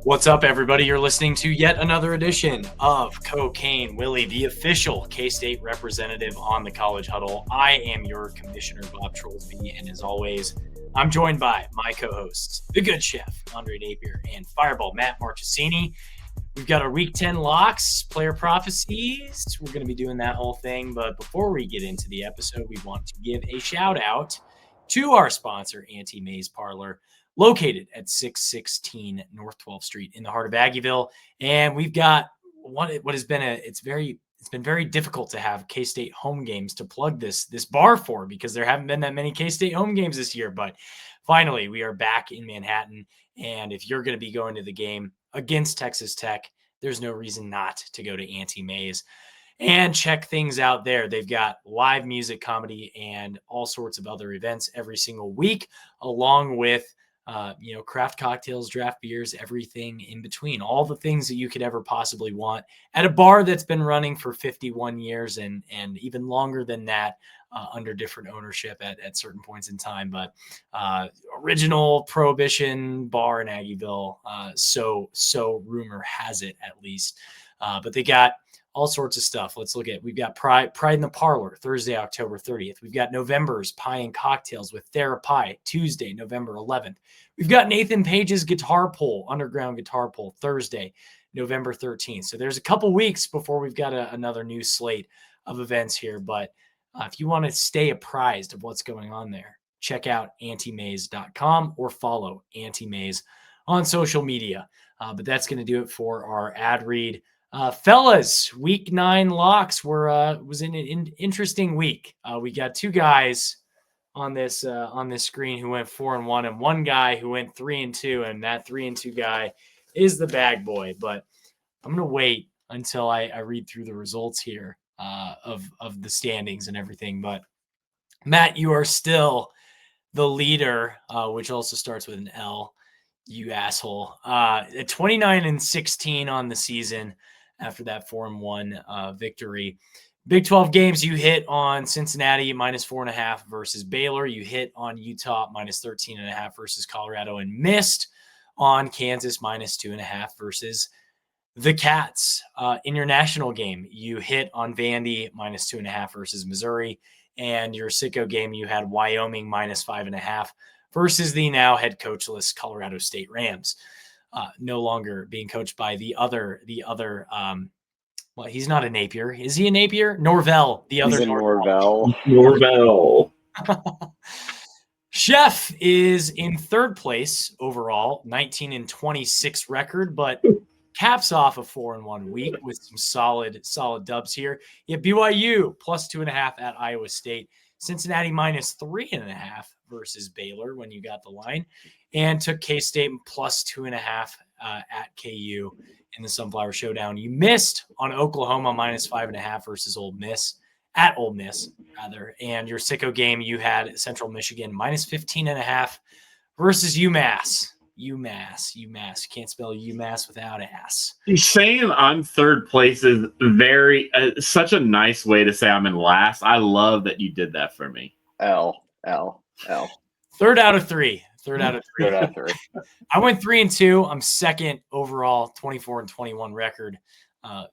What's up, everybody? You're listening to yet another edition of Cocaine Willie, the official K-State representative on the College Huddle. I am your commissioner, Bob Trollsby, and as always, I'm joined by my co-hosts, the good chef, Andre Napier, and Fireball, Matt Marchesini. We've got our Week 10 locks, Player Prophecies. We're going to be doing that whole thing, but before we get into the episode, we want to give a shout-out to our sponsor, Anti-Maze Parlor, located at 616 North 12th Street in the heart of Aggieville. And we've got what has been it's been very difficult to have K-State home games to plug this bar for, because there haven't been that many K-State home games this year. But finally, we are back in Manhattan. And if you're going to be going to the game against Texas Tech, there's no reason not to go to Anti-Maze and check things out there. They've got live music, comedy, and all sorts of other events every single week, along with craft cocktails, draft beers, everything in between, all the things that you could ever possibly want at a bar that's been running for 51 years and even longer than that, under different ownership at certain points in time. But original Prohibition bar in Aggieville, so rumor has it, at least. But they got all sorts of stuff. Let's look at, we've got Pride in the Parlor, Thursday, October 30th. We've got November's Pie and Cocktails with Therapie, Tuesday, November 11th. We've got Nathan Page's Guitar Pull, Underground Guitar Pull, Thursday, November 13th. So there's a couple weeks before we've got another new slate of events here. But if you want to stay apprised of what's going on there, check out antimaze.com or follow Anti-Maze on social media. But that's going to do it for our ad read. Fellas, Week 9 locks was an interesting week. We got two guys on this screen who went 4-1, and one guy who went 3-2, and that 3-2 guy is the bag boy. But I'm gonna wait until I read through the results here of the standings and everything. But Matt, you are still the leader, which also starts with an L. You asshole. At 29-16 on the season. After that 4-1 victory. Big 12 games, you hit on Cincinnati -4.5 versus Baylor. You hit on Utah -13.5 versus Colorado, and missed on Kansas -2.5 versus the Cats. In your national game, you hit on Vandy -2.5 versus Missouri, and your Sicko game, you had Wyoming -5.5 versus the now head coachless Colorado State Rams. No longer being coached by the other. Well, he's not a Napier. Is he a Napier? Norvell, the other. He's a Norvell. Norvell. Chef is in third place overall, 19-26 record, but caps off a 4-1 week with some solid dubs here. You have BYU +2.5 at Iowa State, Cincinnati -3.5 versus Baylor when you got the line, and took K-State +2.5 at KU in the Sunflower Showdown. You missed on Oklahoma -5.5 versus Ole Miss, at Ole Miss rather. And your Sicko game, you had Central Michigan -15.5 versus UMass. UMass. Can't spell UMass without ass. Saying I'm third place is very such a nice way to say I'm in last. I love that you did that for me. L. Third out of three. I went 3-2. I'm second overall, 24-21 record.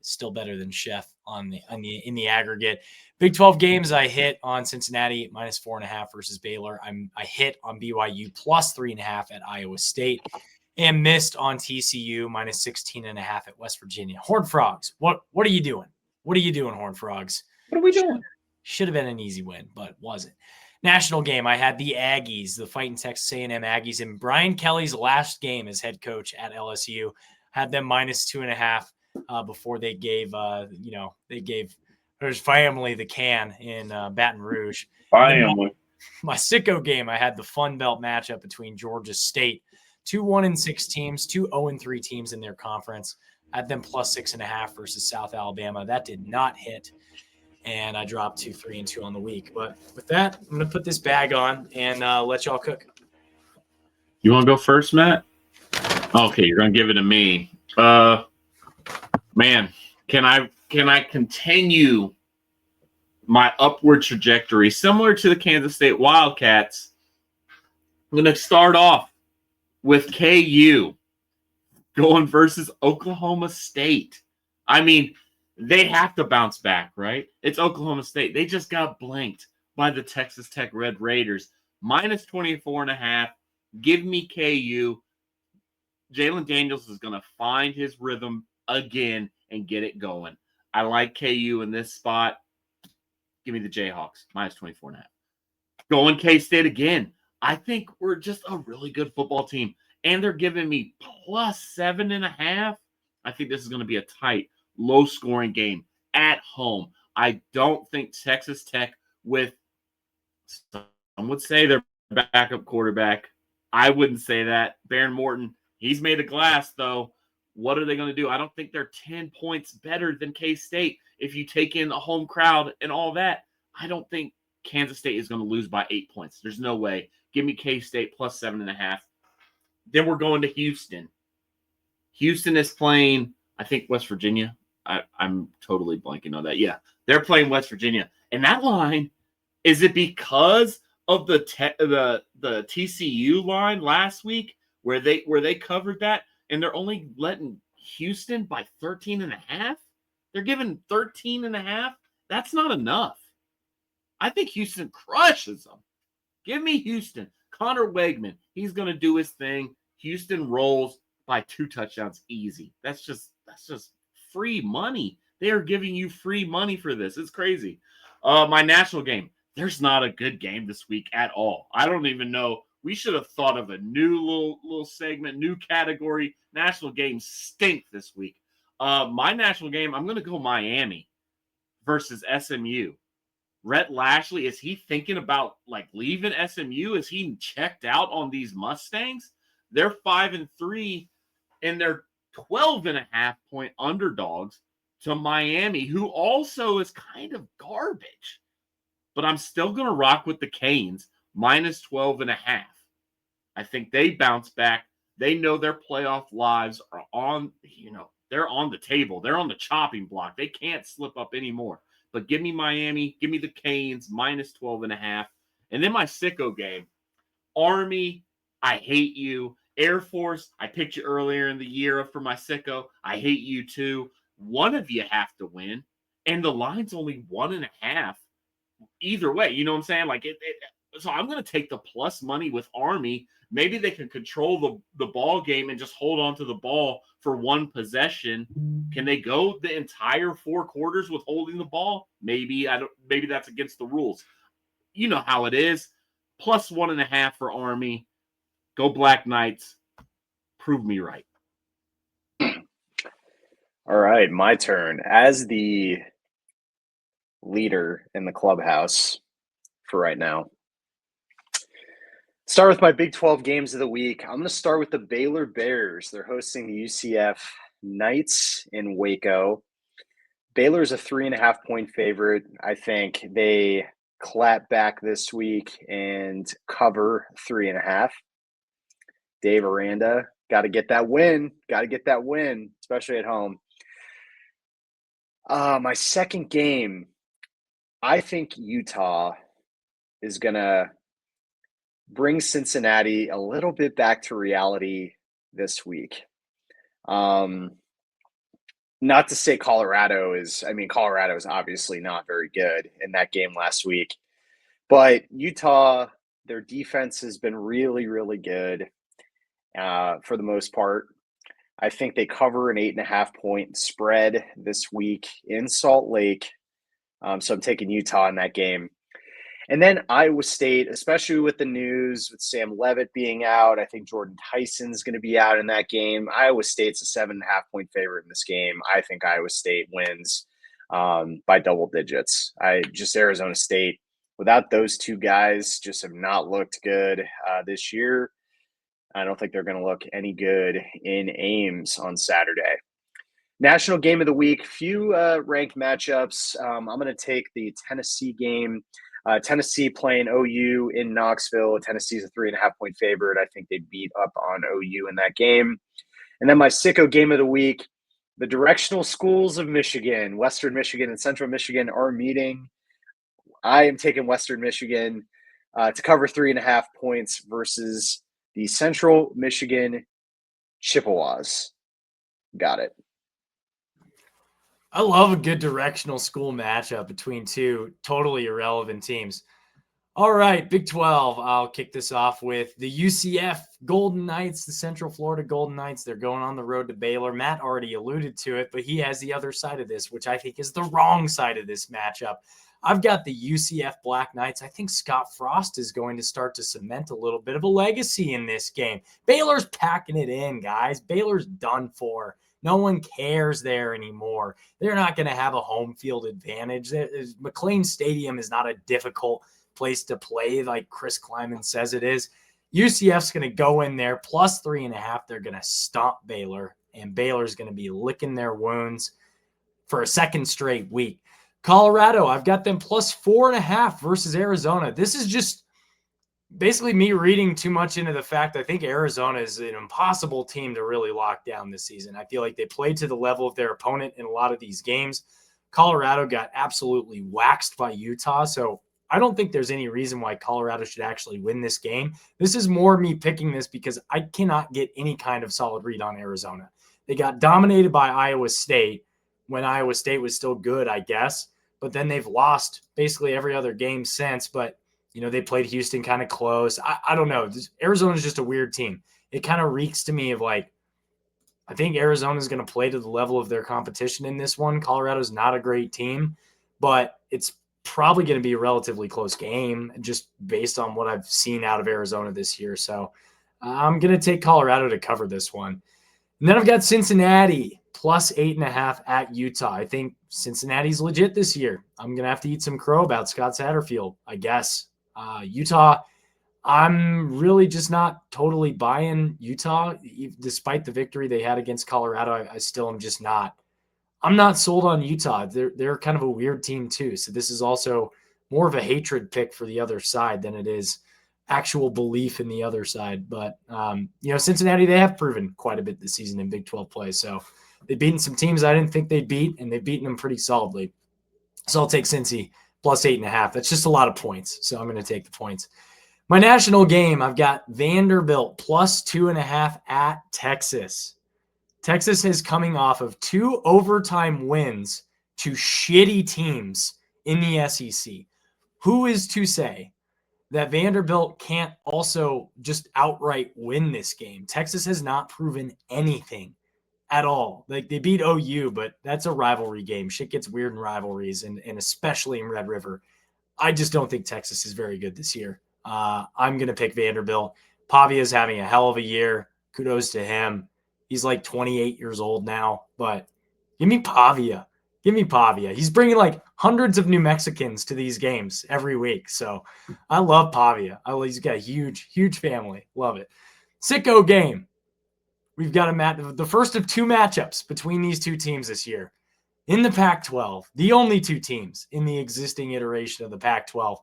Still better than Chef in the aggregate. Big 12 games, I hit on Cincinnati -4.5 versus Baylor. I hit on BYU +3.5 at Iowa State, and missed on TCU -16.5 at West Virginia. Horned Frogs, what are you doing? What are you doing, Horned Frogs? What are we doing? Should have been an easy win, but wasn't. National game, I had the Aggies, the Fighting Texas A&M Aggies, in Brian Kelly's last game as head coach at LSU. Had them -2.5 before they gave his family the can in Baton Rouge. Family. My Sicko game, I had the Fun Belt matchup between Georgia State, 2 1-6 teams, 2 0-3 teams in their conference. Had them +6.5 versus South Alabama. That did not hit. And I dropped to 3-2 on the week. But with that, I'm going to put this bag on and let y'all cook. You want to go first, Matt? Okay, you're going to give it to me. Man, can I continue my upward trajectory similar to the Kansas State Wildcats? I'm going to start off with KU going versus Oklahoma State. I mean, they have to bounce back, right? It's Oklahoma State. They just got blanked by the Texas Tech Red Raiders. Minus 24.5. Give me KU. Jalen Daniels is going to find his rhythm again and get it going. I like KU in this spot. Give me the Jayhawks. Minus 24.5. Going K-State again. I think we're just a really good football team. And they're giving me plus 7.5. I think this is going to be a tight, low-scoring game at home. I don't think Texas Tech, with some would say their backup quarterback. I wouldn't say that. Baron Morton, he's made of glass, though. What are they going to do? I don't think they're 10 points better than K-State. If you take in the home crowd and all that, I don't think Kansas State is going to lose by 8 points. There's no way. Give me K-State plus 7.5. Then we're going to Houston. Houston is playing, I think, West Virginia. I'm totally blanking on that. Yeah, they're playing West Virginia. And that line, is it because of the TCU line last week where they covered that and they're only letting Houston by 13.5? They're giving 13.5. That's not enough. I think Houston crushes them. Give me Houston. Connor Wegman, he's going to do his thing. Houston rolls by 2 touchdowns easy. That's just free money. They are giving you free money for this. It's crazy. My national game. There's not a good game this week at all. I don't even know. We should have thought of a new little segment, new category. National games stink this week. My national game, I'm going to go Miami versus SMU. Rhett Lashley, is he thinking about leaving SMU? Is he checked out on these Mustangs? They're 5-3, and they're 12.5-point underdogs to Miami, who also is kind of garbage. But I'm still going to rock with the Canes, minus 12.5. I think they bounce back. They know their playoff lives are on, they're on the table. They're on the chopping block. They can't slip up anymore. But give me Miami. Give me the Canes, minus 12.5. And then my sicko game. Army, I hate you. Air Force, I picked you earlier in the year for my sicko. I hate you too. One of you have to win. And the line's only 1.5. Either way, you know what I'm saying? So I'm going to take the plus money with Army. Maybe they can control the ball game and just hold on to the ball for one possession. Can they go the entire 4 quarters with holding the ball? Maybe. Maybe that's against the rules. You know how it is. Plus 1.5 for Army. Go Black Knights. Prove me right. All right, my turn. As the leader in the clubhouse for right now, start with my Big 12 games of the week. I'm going to start with the Baylor Bears. They're hosting the UCF Knights in Waco. Baylor's a 3.5-point favorite. I think they clap back this week and cover 3.5. Dave Aranda, got to get that win. Got to get that win, especially at home. My second game, I think Utah is going to bring Cincinnati a little bit back to reality this week. Not to say Colorado is obviously not very good in that game last week, but Utah, their defense has been really, really good for the most part. I think they cover an 8.5-point spread this week in Salt Lake. So I'm taking Utah in that game. And then Iowa State, especially with the news with Sam Leavitt being out, I think Jordan Tyson's going to be out in that game. Iowa State's a 7.5-point favorite in this game. I think Iowa State wins by double digits. Arizona State, without those two guys, just have not looked good this year. I don't think they're going to look any good in Ames on Saturday. National game of the week, few ranked matchups. I'm going to take the Tennessee game. Tennessee playing OU in Knoxville. Tennessee's a 3.5-point favorite. I think they beat up on OU in that game. And then my sicko game of the week, the directional schools of Michigan, Western Michigan and Central Michigan are meeting. I am taking Western Michigan to cover 3.5 points versus the Central Michigan Chippewas. Got it. I love a good directional school matchup between two totally irrelevant teams. All right, Big 12. I'll kick this off with the UCF Golden Knights, the Central Florida Golden Knights. They're going on the road to Baylor. Matt already alluded to it, but he has the other side of this, which I think is the wrong side of this matchup. I've got the UCF Black Knights. I think Scott Frost is going to start to cement a little bit of a legacy in this game. Baylor's packing it in, guys. Baylor's done for. No one cares there anymore. They're not going to have a home field advantage. McLean Stadium is not a difficult place to play like Chris Kleiman says it is. UCF's going to go in there plus 3.5. They're going to stomp Baylor, and Baylor's going to be licking their wounds for a second straight week. Colorado, I've got them plus 4.5 versus Arizona. This is just basically me reading too much into the fact I think Arizona is an impossible team to really lock down this season. I feel like they played to the level of their opponent in a lot of these games. Colorado got absolutely waxed by Utah, so I don't think there's any reason why Colorado should actually win this game. This is more me picking this because I cannot get any kind of solid read on Arizona. They got dominated by Iowa State when Iowa State was still good, I guess, but then they've lost basically every other game since, but they played Houston kind of close. I don't know. Arizona is just a weird team. It kind of reeks to me of like, I think Arizona is going to play to the level of their competition in this one. Colorado's not a great team, but it's probably going to be a relatively close game just based on what I've seen out of Arizona this year. So I'm going to take Colorado to cover this one. And then I've got Cincinnati plus 8.5 at Utah. I think Cincinnati's legit this year. I'm going to have to eat some crow about Scott Satterfield, I guess. Utah, I'm really just not totally buying Utah. Despite the victory they had against Colorado, I still am just not. I'm not sold on Utah. They're kind of a weird team too. So this is also more of a hatred pick for the other side than it is actual belief in the other side. But, Cincinnati, they have proven quite a bit this season in Big 12 play. So they've beaten some teams I didn't think they'd beat, and they've beaten them pretty solidly. So I'll take Cincy plus 8.5. That's just a lot of points. So I'm going to take the points. My national game, I've got Vanderbilt plus 2.5 at Texas. Texas is coming off of 2 overtime wins to shitty teams in the SEC. Who is to say that Vanderbilt can't also just outright win this game? Texas has not proven anything at all. Like, they beat OU, but that's a rivalry game. Shit gets weird in rivalries, and especially in Red River. I just don't think Texas is very good this year. I'm going to pick Vanderbilt. Pavia is having a hell of a year. Kudos to him. He's like 28 years old now, but give me Pavia. Give me Pavia. He's bringing like hundreds of New Mexicans to these games every week. So I love Pavia. He's got a huge, huge family. Love it. Sicko game. We've got the first of 2 matchups between these 2 teams this year. In the Pac-12, the only 2 teams in the existing iteration of the Pac-12,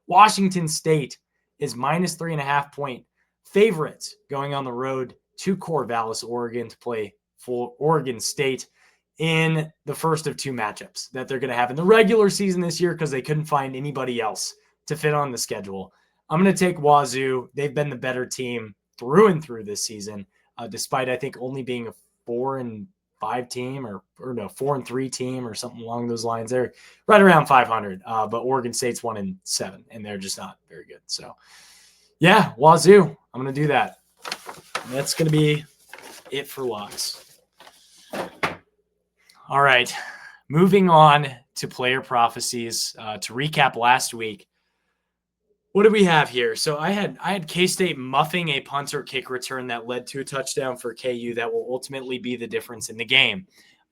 Washington State is minus 3.5 point favorites going on the road to Corvallis, Oregon to play for Oregon State in the first of 2 matchups that they're going to have in the regular season this year because they couldn't find anybody else to fit on the schedule. I'm going to take Wazoo. They've been the better team through and through this season, despite I think only being a 4-5 team or no 4-3 team or something along those lines. They're right around 500, but Oregon State's 1-7, and they're just not very good. So yeah, Wazoo. I'm going to do that. That's going to be it for locks. All right, moving on to player prophecies. To recap last week, what do we have here? So I had K-State muffing a punter kick return that led to a touchdown for KU that will ultimately be the difference in the game.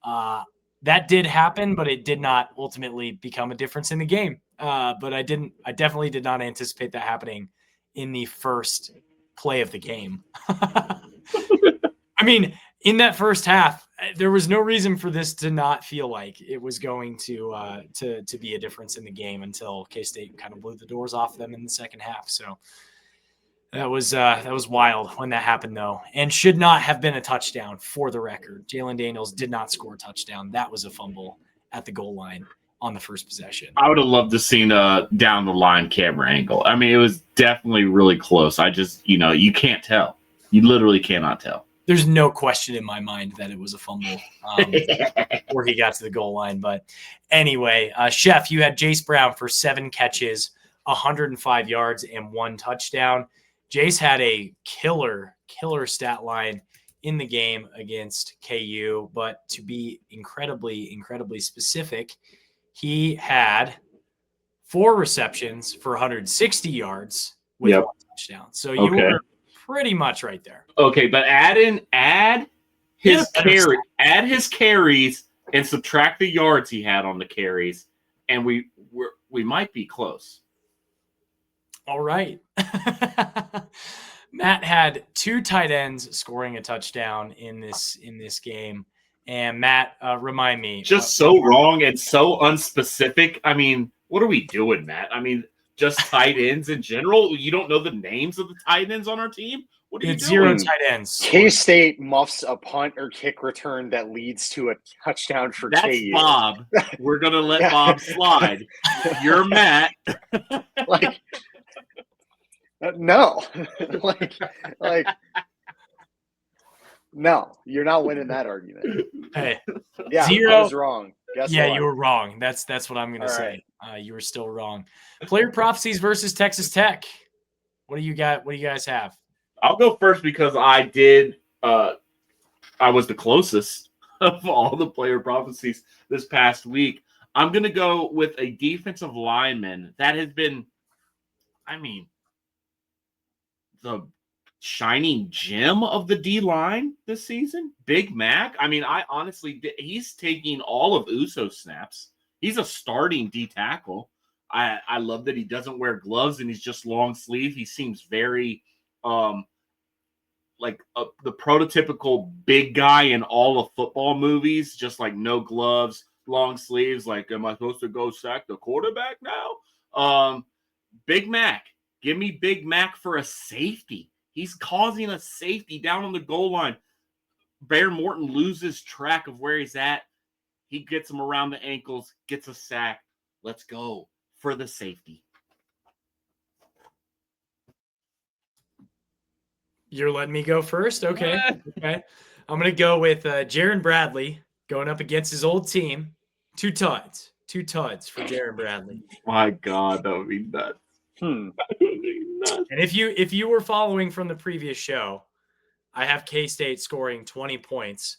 That did happen, but it did not ultimately become a difference in the game. But I definitely did not anticipate that happening in the first play of the game. I mean, in that first half, there was no reason for this to not feel like it was going to be a difference in the game until K-State kind of blew the doors off them in the second half. So that was wild when that happened, though, and should not have been a touchdown for the record. Jalen Daniels did not score a touchdown. That was a fumble at the goal line on the first possession. I would have loved to seen a down the line camera angle. I mean, it was definitely really close. I just, you can't tell. You literally cannot tell. There's no question in my mind that it was a fumble before he got to the goal line. But anyway, Chef, you had Jace Brown for 7 catches, 105 yards, and 1 touchdown. Jace had a killer stat line in the game against KU, but to be incredibly specific, he had 4 receptions for 160 yards with 1 touchdown. So you were pretty much right there. Okay, but add his carries and subtract the yards he had on the carries, and we might be close. All right. Matt had 2 tight ends scoring a touchdown in this game. And Matt, remind me. Wrong and so unspecific. I mean, what are we doing, Matt? I mean, just tight ends in general? You don't know the names of the tight ends on our team? What are you doing? 0 tight ends. K-State muffs a punt or kick return that leads to a touchdown for KU. That's Bob. We're going to let Bob slide. You're Matt. No. No, you're not winning that argument. Hey, yeah, 0. I was wrong. Guess what? You were wrong. That's what I'm going to say. Right. You were still wrong. Player Prophecies versus Texas Tech. What do you got? What do you guys have? I'll go first because I was the closest of all the Player Prophecies this past week. I'm going to go with a defensive lineman that has been, the shining gem of the D-line this season, Big Mac. He's taking all of Uso's snaps. He's a starting D tackle. I love that he doesn't wear gloves and he's just long sleeve. He seems very the prototypical big guy in all of football movies, just like no gloves, long sleeves. Like, am I supposed to go sack the quarterback now? Big Mac. Give me Big Mac for a safety. He's causing a safety down on the goal line. Bear Morton loses track of where he's at. He gets him around the ankles, gets a sack. Let's go for the safety. You're letting me go first? Okay. I'm going to go with Jaron Bradley going up against his old team. 2 tuds. 2 tuds for Jaron Bradley. My God, that would be nuts. And if you were following from the previous show, I have K-State scoring 20 points.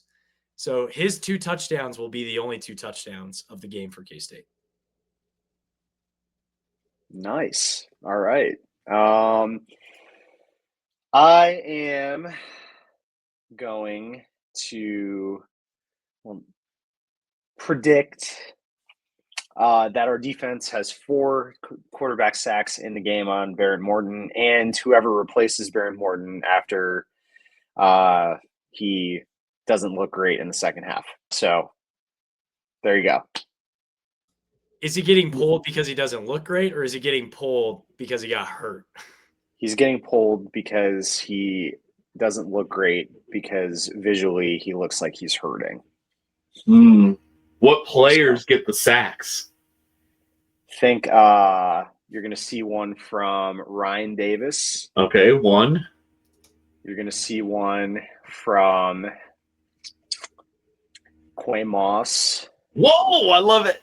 So his 2 touchdowns will be the only 2 touchdowns of the game for K-State. Nice. All right. I am going to predict that our defense has 4 quarterback sacks in the game on Barrett Morton, and whoever replaces Barrett Morton after he doesn't look great in the second half. So there you go. Is he getting pulled because he doesn't look great, or is he getting pulled because he got hurt? He's getting pulled because he doesn't look great, because visually he looks like he's hurting. What players get the sacks? Think you're going to see one from Ryan Davis. Okay, 1. You're going to see one from Quay Moss. Whoa, I love it.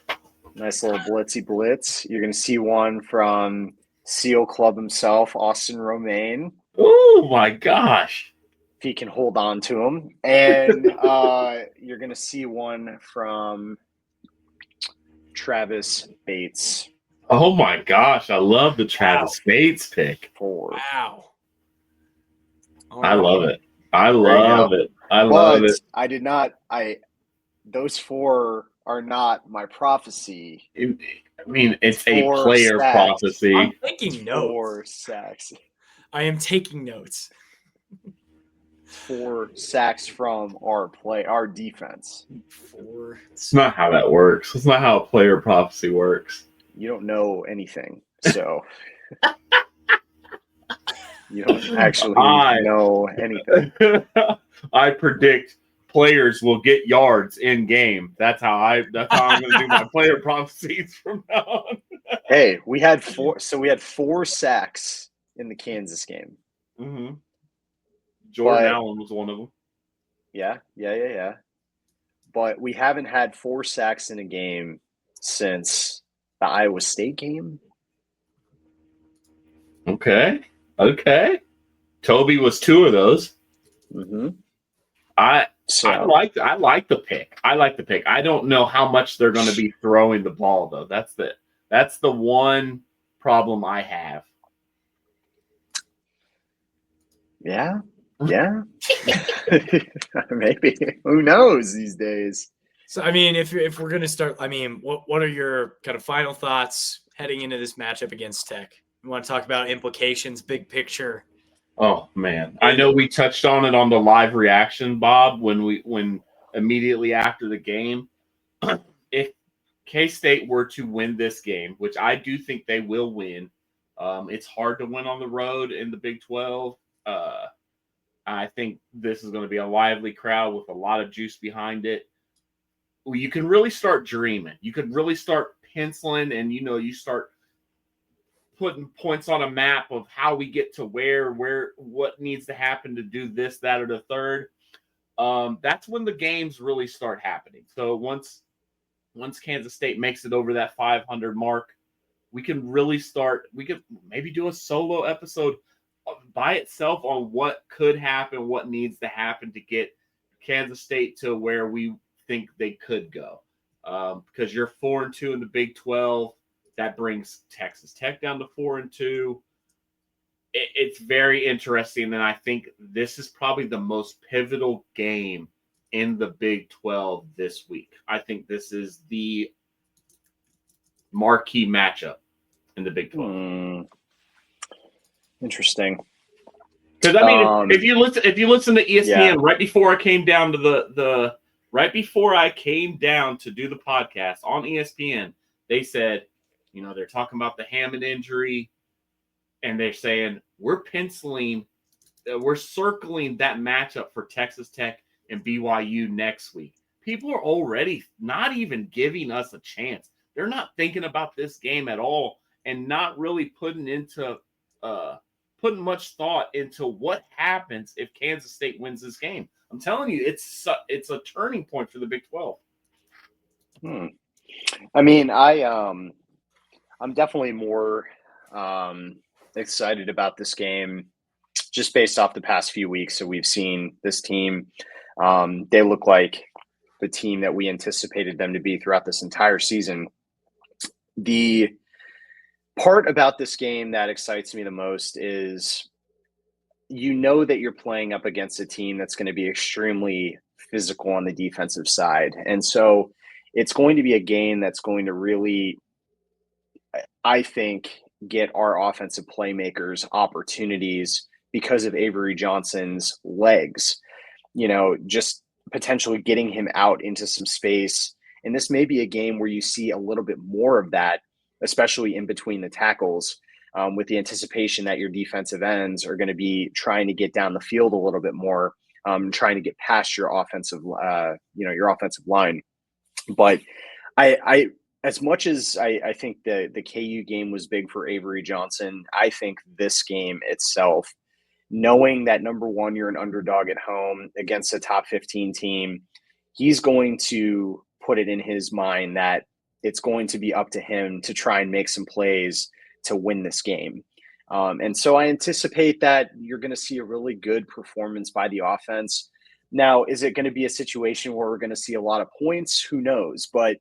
Nice little blitzy blitz. You're going to see one from SEAL Club himself, Austin Romaine. Oh, my gosh. If he can hold on to him. And you're going to see one from Travis Bates. Oh, my gosh. I love the Travis Bates pick. 4. Wow. I love it. I love it. I did not. Those 4 are not my prophecy. It's a player prophecy. I'm taking notes. 4 sacks. I am taking notes. 4 sacks from our defense. 4. It's not how that works. It's not how a player prophecy works. You don't know anything, so you don't actually know anything. I predict players will get yards in game. That's how I'm going to do my player prophecies from now on. Hey, we had 4. So we had 4 sacks in the Kansas game. Mm-hmm. Jordan Allen was one of them. Yeah. But we haven't had 4 sacks in a game since the Iowa State game. Okay. Toby was 2 of those. Mm-hmm. I So like the pick. I don't know how much they're going to be throwing the ball though. That's the one problem I have. yeah. Maybe. Who knows these days? So, I mean, if we're going to start, I mean, what are your kind of final thoughts heading into this matchup against Tech? You want to talk about implications, big picture? Oh man, I know we touched on it on the live reaction, Bob, when immediately after the game. If K-State were to win this game, which I do think they will win, it's hard to win on the road in the Big 12. I think this is going to be a lively crowd with a lot of juice behind it. Well, you can really start dreaming. You could really start penciling, and you start putting points on a map of how we get to where what needs to happen to do this, that, or the third. That's when the games really start happening. So once Kansas State makes it over that 500 mark, we can really start. We could maybe do a solo episode by itself on what could happen, what needs to happen to get Kansas State to where we think they could go. Because you're 4-2 in the Big 12, that brings Texas Tech down to 4-2. It's very interesting, and I think this is probably the most pivotal game in the Big 12 this week. I think this is the marquee matchup in the Big 12. Interesting. Because I mean, if you listen to ESPN right before I came down to right before I came down to do the podcast on ESPN, they said, they're talking about the Hammond injury, and they're saying we're circling that matchup for Texas Tech and BYU next week. People are already not even giving us a chance. They're not thinking about this game at all, and not really putting much thought into what happens if Kansas State wins this game. I'm telling you, it's a turning point for the Big 12. I mean, I'm definitely more excited about this game just based off the past few weeks. So we've seen this team. They look like the team that we anticipated them to be throughout this entire season. The part about this game that excites me the most is that you're playing up against a team that's going to be extremely physical on the defensive side. And so it's going to be a game that's going to really, I think, get our offensive playmakers opportunities because of Avery Johnson's legs, just potentially getting him out into some space. And this may be a game where you see a little bit more of that, especially in between the tackles, with the anticipation that your defensive ends are going to be trying to get down the field a little bit more, trying to get past your offensive line. But I as much as I think the KU game was big for Avery Johnson, I think this game itself, knowing that number one, you're an underdog at home against a top 15 team, he's going to put it in his mind that it's going to be up to him to try and make some plays to win this game. And so I anticipate that you're going to see a really good performance by the offense. Now, is it going to be a situation where we're going to see a lot of points? Who knows? But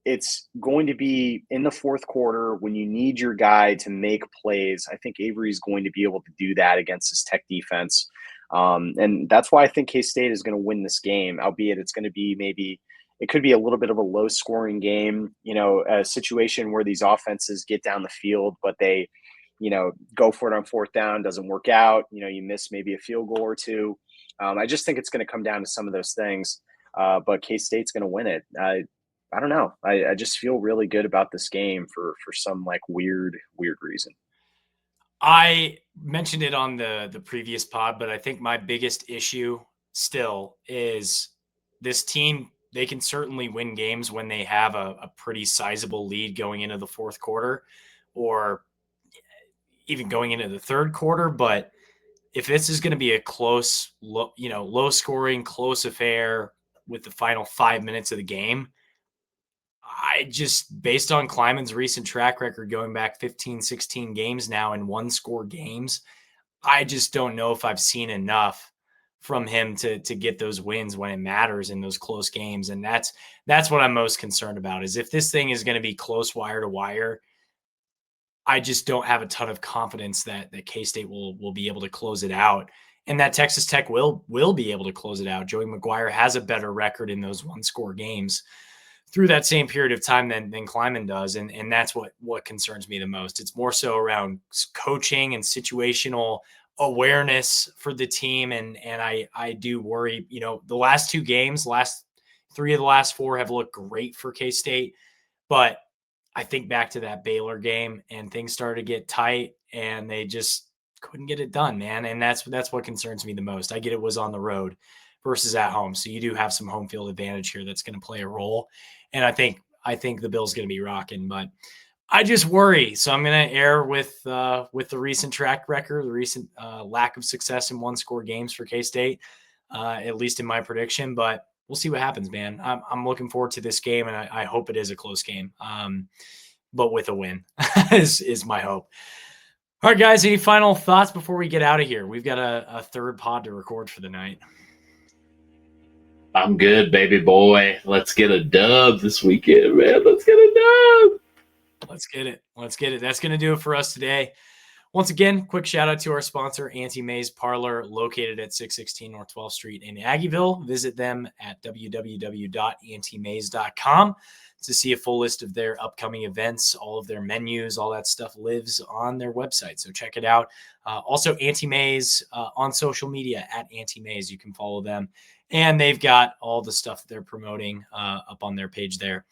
it's going to be in the fourth quarter when you need your guy to make plays. I think Avery is going to be able to do that against this Tech defense. And that's why I think K-State is going to win this game, albeit it's going to be it could be a little bit of a low scoring game, a situation where these offenses get down the field, but they, go for it on fourth down, doesn't work out. You miss maybe a field goal or two. I just think it's going to come down to some of those things. But K-State's going to win it. I don't know. I just feel really good about this game for some weird reason. I mentioned it on the previous pod, but I think my biggest issue still is this team. They can certainly win games when they have a pretty sizable lead going into the fourth quarter or even going into the third quarter. But if this is going to be a close, low scoring, close affair with the final 5 minutes of the game, I just, based on Kleiman's recent track record going back 15, 16 games now in one score games, I just don't know if I've seen enough from him to get those wins when it matters in those close games. And that's what I'm most concerned about, is if this thing is going to be close wire to wire, I just don't have a ton of confidence that K-State will be able to close it out, and that Texas Tech will be able to close it out. Joey McGuire has a better record in those one-score games through that same period of time than Kleiman does, and that's what concerns me the most. It's more so around coaching and situational awareness for the team, and I do worry. The last 2 games, last 3 of the last 4 have looked great for K-State, but I think back to that Baylor game and things started to get tight and they just couldn't get it done, man. And that's what concerns me the most. I get it was on the road versus at home. So you do have some home field advantage here that's going to play a role. And I think the Bill's going to be rocking, but I just worry. So I'm going to err with the recent track record, the recent lack of success in one-score games for K-State, at least in my prediction. But we'll see what happens, man. I'm looking forward to this game, and I hope it is a close game, but with a win is my hope. All right, guys, any final thoughts before we get out of here? We've got a third pod to record for the night. I'm good, baby boy. Let's get a dub this weekend, man. Let's get a dub. Let's get it. That's going to do it for us today. Once again, quick shout out to our sponsor, Auntie Mae's Parlor, located at 616 North 12th Street in Aggieville. Visit them at www.auntiemays.com to see a full list of their upcoming events. All of their menus, all that stuff lives on their website. So check it out. Also, Auntie Mae's on social media at Auntie Mae's. You can follow them. And they've got all the stuff that they're promoting up on their page there.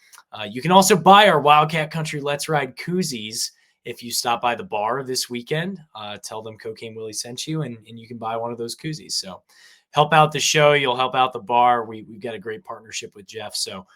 You can also buy our Wildcat Country Let's Ride koozies. If you stop by the bar this weekend, tell them Cocaine Willie sent you, and you can buy one of those koozies. So help out the show. You'll help out the bar. We've got a great partnership with Jeff, so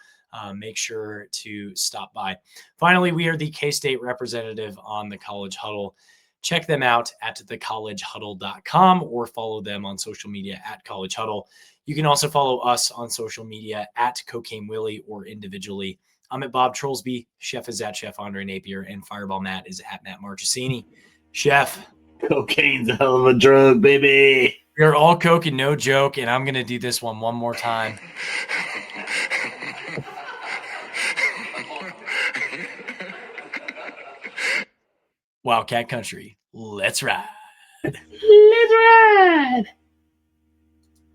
make sure to stop by. Finally, we are the K-State representative on the College Huddle. Check them out at thecollegehuddle.com or follow them on social media at College Huddle. You can also follow us on social media at Cocaine Willie or individually. I'm at Bob Trollsby. Chef is at Chef Andre Napier, and Fireball Matt is at Matt Marchesini. Chef. Cocaine's a hell of a drug, baby. We're all coke and no joke, and I'm going to do this one more time. Wildcat Country, let's ride. Let's ride.